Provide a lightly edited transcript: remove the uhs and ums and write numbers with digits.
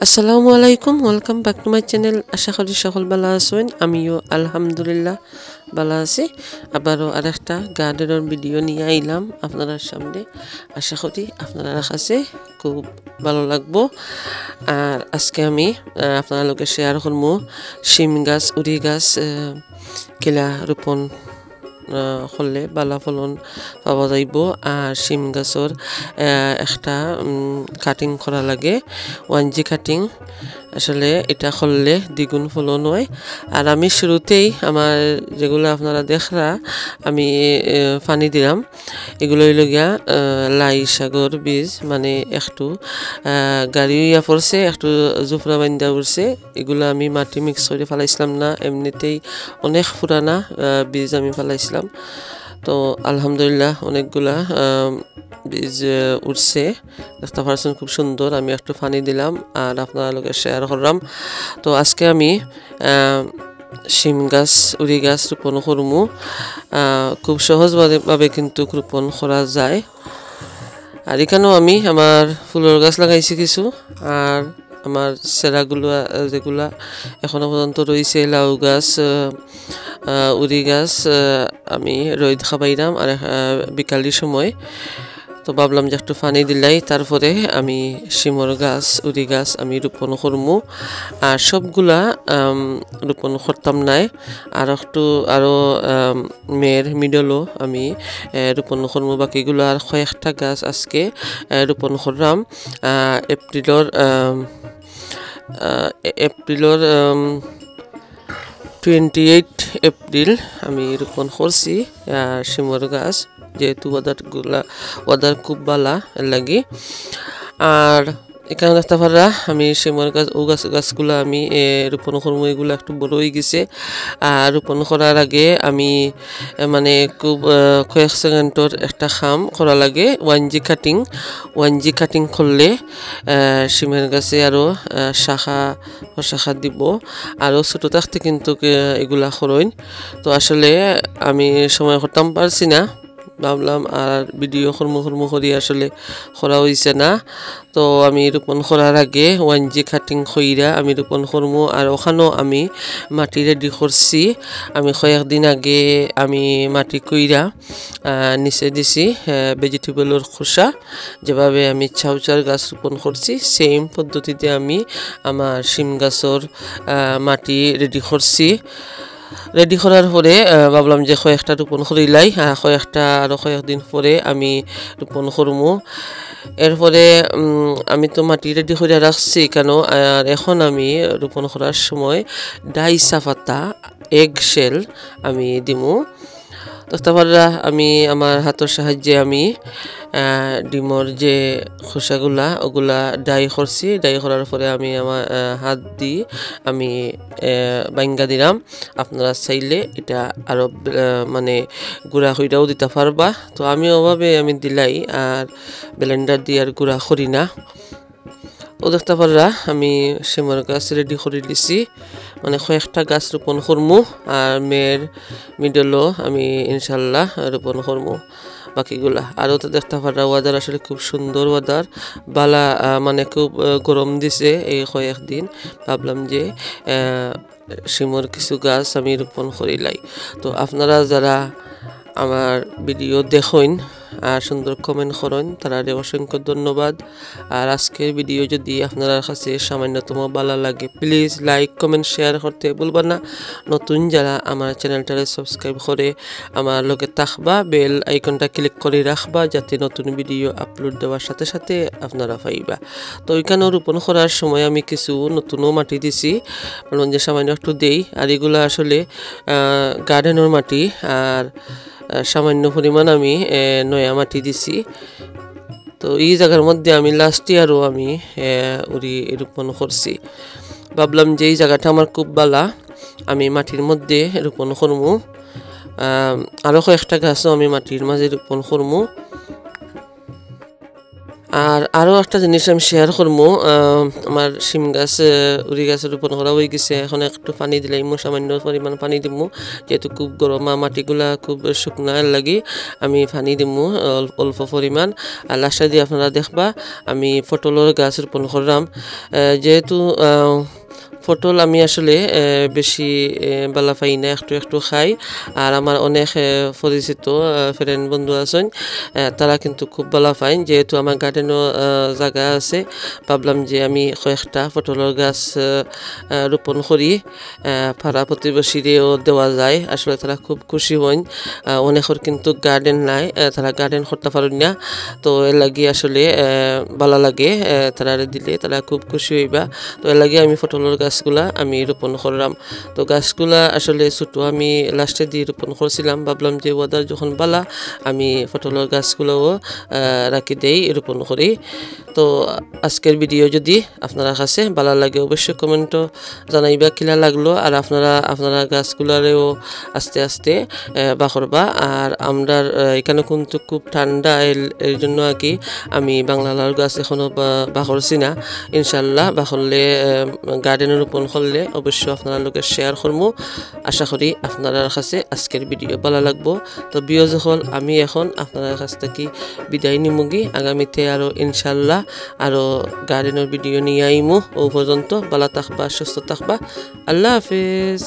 আসসালামু আলাইকুম, welcome back to my channel. আশা করি সকল ভালো আছেন। আমিও আলহামদুলিল্লাহ ভালো আছি। আবারও আরেকটা গার্ডেনের ভিডিও নিয়ে আইলাম আপনাদের সামনে। আশা করি আপনারা কাছে খুব ভালো লাগবো। আর আজকে আমি আপনার লোকে শেয়ার করবো শিম গাছ, উড়ি গাছ কেলা রোপণ করলে বালা ফলন পাওয়া যাইব। আর শিম গাছর একটা কাটিং করা লাগে, 1G কাটিং। আসলে এটা করলে দ্বিগুণ ফলন হয়। আর আমি শুরুতেই আমার যেগুলো আপনারা দেখরা আমি পানি দিলাম, এগুলো লগিয়া লাই শাগর বীজ, মানে একটু গাড়ি ইয়া পড়ছে, একটু জুফরা বান্ধা উঠছে। এগুলো আমি মাটি মিক্স করে ফেলাইছিলাম না, এমনিতেই অনেক পুরানা বীজ আমি ফেলাইছিলাম। তো আলহামদুলিল্লাহ অনেকগুলা বীজ উঠছে, দেখতে পাচ্ছেন খুব সুন্দর। আমি একটু পানি দিলাম আর আপনার লোকে শেয়ার করলাম। তো আজকে আমি শিম গাছ, উড়ি গাছ রোপণ করবো। খুব সহজভাবে কিন্তু রোপণ করা যায়। আর এখানেও আমি আমার ফুলের গাছ লাগাইছি কিছু, আর আমার সেরাগুলো যেগুলা এখনো পর্যন্ত রয়েছে, লাউ গাছ, উড়ি গাছ আমি রোদ খাবাইলাম আর বিকালের সময়। তো ভাবলাম যে একটু পানি দিলাই, তারপরে আমি শিমর গাছ, উড়ি গাছ আমি রোপণ করবো। আর সবগুলা রোপণ করতাম নাই, আর একটু আরও মেয়ের মিডলও আমি রোপণ করবো। বাকিগুলো আর কয়েকটা গাছ আজকে রোপণ করলাম। এপ্রিলর 28 এপ্রিল আমি রোপণ করছি শিমর গাছ, যেহেতু ওয়াদার খুব ভালো লাগে। আর এখানে দেখতে পারা আমি শিমর গাছ, ও গাছগুলো আমি রোপণ করবো। এগুলো একটু বড় হয়ে গেছে। আর রোপণ করার আগে আমি মানে খুব কয়েক সেকেন্ডর একটা খাম করা লাগে, 1G কাটিং করলে শিমের গাছে আরও শাখা দিব। আরও ছোটো থাকতে কিন্তু এগুলা করইন। তো আসলে আমি সময় করতাম পারছি না, ভাবলাম আর ভিডিও কর্ম করি আসলে করা হয়েছে না। তো আমি রোপণ করার আগে 1G কাটিং কইরা আমি রোপণ করবো। আর ওখানেও আমি মাটি রেডি করছি। আমি কয়েকদিন আগে আমি মাটি কইরা নিচে দিছি ভেজিটেবলের খোসা। যেভাবে আমি চাউচার গাছ রোপণ করছি, সেম পদ্ধতিতে আমি আমার শিম গাছর মাটি রেডি করছি। রেডি করার পরে ভাবলাম যে কয়েকটা রোপণ করিলাই, আরও কয়েকদিন পরে আমি রোপণ করবো। এরপরে আমি তো মাটি রেডি করে রাখছি কেন। আর এখন আমি রোপণ করার সময় ডাইসা পাতা, এগ শেল আমি দিমু। তারপর আমি আমার হাতের সাহায্যে আমি ডিমর যে খোসাগুলা ওগুলা ডাই করছি। ডাই করার পরে আমি আমার হাত দিয়ে আমি বাঙ্গা দিলাম। আপনারা চাইলে এটা আরও মানে গুঁড়া হইটাও দিতে পারবা। তো আমি ওভাবে আমি দিলাই, আর ব্লেন্ডার দিয়ে আর গুঁড়া করি না। ও দেখতে পাররা আমি শিমর গাছ রেডি করে দিছি, মানে কয়েকটা গাছ রোপণ করবো। আর মেয়ের মিডলও আমি ইনশাল্লাহ রোপণ করবো বাকিগুলা। আরও তো দেখতে পারা ওয়াদার আসলে খুব সুন্দর ওয়াদার, বালা মানে খুব গরম দিছে এই কয়েকদিন। ভাবলাম যে শিমর কিছু গাছ আমি রোপণ করিলাই। তো আপনারা যারা আমার ভিডিও দেখেন আর সুন্দর কমেন্ট করেন, তারা অসংখ্য ধন্যবাদ। আর আজকের ভিডিও যদি আপনার কাছে সামান্যতম ভালো লাগে, প্লিজ লাইক, কমেন্ট, শেয়ার করতে ভুলবেন না। নতুন যারা আমার চ্যানেলটারে সাবস্ক্রাইব করে আমার লগে থাকবা, বেল আইকনটা ক্লিক করে রাখবা, যাতে নতুন ভিডিও আপলোড দেওয়ার সাথে সাথে আপনারা পাইবা। তো ওইখানেও রোপণ করার সময় আমি কিছু নতুনও মাটি দিছি, যে সামান্য একটু দেই। আর এগুলো আসলে গার্ডেনের মাটি, আর সামান্য পরিমাণ আমি নয়া মাটি দিছি। তো এই জায়গার মধ্যে আমি লাস্ট ইয়ারও আমি উড়ি রোপণ করছি। ভাবলাম যে এই জায়গাটা আমার খুব ভালো, আমি মাটির মধ্যে রোপণ করবো। আরও কয়েকটা গাছও আমি মাটির মাঝে রোপণ করবো। আর আরও একটা জিনিস আমি শেয়ার করবো, আমার শিম গাছ উড়ি গাছ রোপণ করা হয়ে গেছে। এখন একটু পানি দিলে সামান্য পরিমাণ পানি দিমু, যেহেতু খুব গরম মাটিগুলা খুব শুকনা লাগি আমি পানি দিমু অল্প পরিমাণ। আর লাস্টে দিয়ে আপনারা দেখবা আমি পটলের গাছ রোপণ করলাম। যেহেতু পটল আমি আসলে বেশি বালা পাই না, একটু একটু খাই। আর আমার অনেক পরিচিত ফ্রেন্ড বন্ধু আছেন, তারা কিন্তু খুব বালা পায়। যেহেতু আমার গার্ডেনও জায়গা আছে, ভাবলাম যে আমি কয়েকটা পটলের গাছ রোপণ করি, পাড়া প্রতিবেশীরেও দেওয়া যায়। আসলে তারা খুব খুশি হন। অনেকের কিন্তু গার্ডেন নাই, তারা গার্ডেন করতে পারেন না, তো এর লাগি আসলে ভালো লাগে, তারা দিলে তারা খুব খুশি হইবা। তো এর লাগে আমি পটলের গাছগুলা আমি রোপণ করলাম। তো গাছগুলা আসলে ছোটো আমি লাস্টে দিয়ে রোপণ করছিলাম, ভাবলাম যে ওয়াদার যখন বালা আমি পটলের গাছগুলোও রাখি দেই, রোপণ করি। তো আজকের ভিডিও যদি আপনারা কাছে ভালো লাগে অবশ্যই কমেন্টও জানাইবা কিলা লাগলো। আর আপনারা গাছগুলারেও আস্তে আস্তে বাকরবা। আর আমরা এখানে কিন্তু খুব ঠান্ডা, এর জন্য আর কি আমি বাংলার গাছ এখনও বাকরছি না। ইনশাল্লাহ বাকরলে গার্ডেনে রোপণ করলে অবশ্যই আপনার লোকে শেয়ার করবো। আশা করি আপনার কাছে আজকের ভিডিও ভালো লাগবো। তো বিয় যখন আমি এখন আপনার কাছ থেকে বিদায় নিমুগি, আগামীতে আরও ইনশাল্লাহ আরও গার্ডেনের ভিডিও নিয়ে আইমু। ও পর্যন্ত ভালো থাকবা, সুস্থ থাকবা। আল্লাহ হাফেজ।